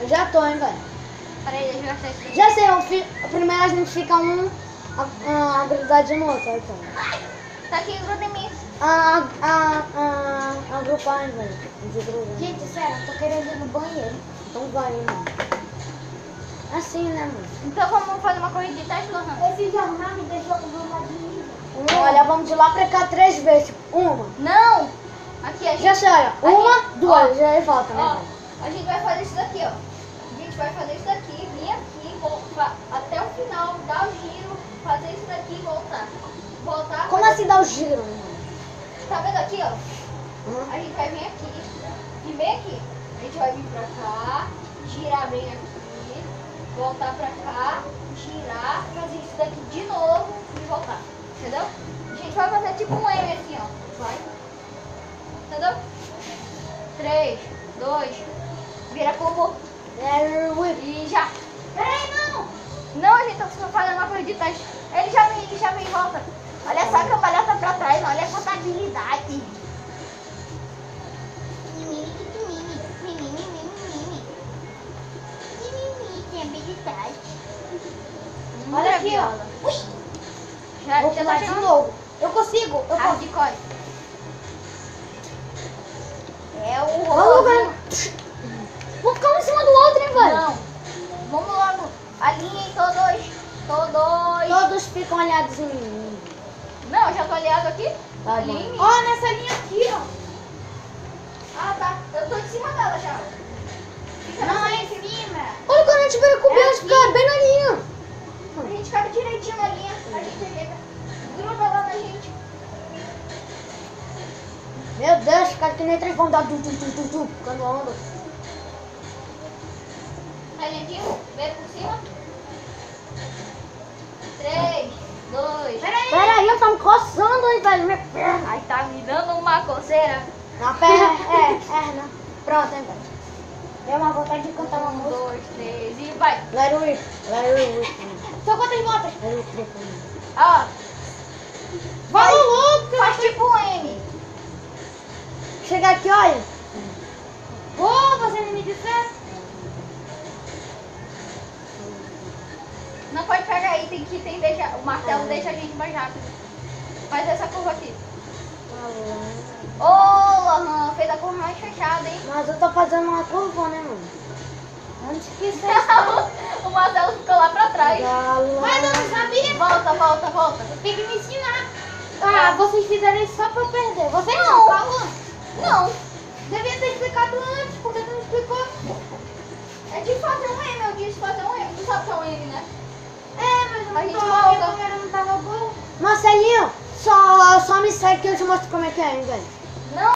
Eu já tô, hein, velho. Peraí, deixa eu gastar isso aqui. Já sei, primeiro a gente fica um grudadinho no outro, então. Tá aqui, gruda em mim. Agrupar, hein, velho. De gruda. Gente, sério, eu tô querendo ir no banheiro. Então vai, hein, mano. Assim, né, mano? Então vamos fazer uma corrida de teste, Lohan? Esse jornal me deixou com vontade de ir. Olha, vamos de lá pra cá 3 vezes. Uma. Não! Aqui, a gente... Já sei, olha. Uma, duas. Já volta, né, Ó, velho? a gente vai fazer isso daqui, ó. A gente vai fazer isso daqui, vir aqui, voltar até o final, dar o giro, fazer isso daqui e voltar. Voltar. Como fazer- assim dá o giro, mano? Tá vendo aqui, ó? Uhum. A gente vai vir aqui e bem aqui. A gente vai vir pra cá, girar bem aqui, voltar pra cá, girar, fazer isso daqui de novo e voltar. Entendeu? A gente vai fazer tipo um M assim, ó. Vai. Entendeu? 3, 2, vira combo e já. Peraí, não! Não, a gente tá só fazendo uma corrida de teste. Ele já vem e volta. Olha só a cambalhota pra trás, olha a contabilidade. Olha aqui, ó. Já, Vou já pular tá de chegando. novo. Eu consigo. Eu Ah, posso. de código. É o Alô, rosa. velho. Vamos ficar um em cima do outro, hein, velho? Não. Vamos logo. Alinhem todos. Todos. Todos ficam olhados em mim. Não, já tô aliado aqui. Tá Alinhe. bom. Ó, nessa linha aqui, ó. Ah, tá. Eu tô em cima dela já. Fica Não, nessa é em linha. cima. Olha, quando a gente vira cobrir, a gente fica bem na linha. A gente cabe direitinho na linha. A gente chega. Gruda lá na gente. Meu Deus, cara, que nem três vão dar quando anda. Vai lentinho. Vem por cima. 3, 2. Pera aí, eu tô me coçando, hein, velho. Minha perna. Ai, tá me dando uma coceira. Na perna, não. Pronto, hein, velho. Deu uma vontade de cantar uma 1, música. 2, 3 e vai. Let it rip, let it rip. Só quantas voltas? Let it rip. Ó, Vai louco! faz tipo um M. Chega aqui, olha. Ô, você não me disse? Não pode pegar aí, o martelo deixa a gente mais rápido. Faz essa curva aqui. Ô, Lohan, fez a curva mais fechada, hein? Mas eu tô fazendo uma curva, né, mano? Antes que você... O Marcelo ficou lá pra trás. Mas eu não sabia. Volta. Tem que me ensinar. Ah, vocês fizeram isso só pra eu perder. Vocês Não. não falam? Não, Devia ter explicado antes, porque tu não explicou. é de fazer um M, eu disse fazer um M. Tu sabe o que é um M, né? É, mas eu A gente não volta. tava, a câmera não tava boa. Marcelinho, só me segue que eu te mostro como é que é, hein, velho. Não.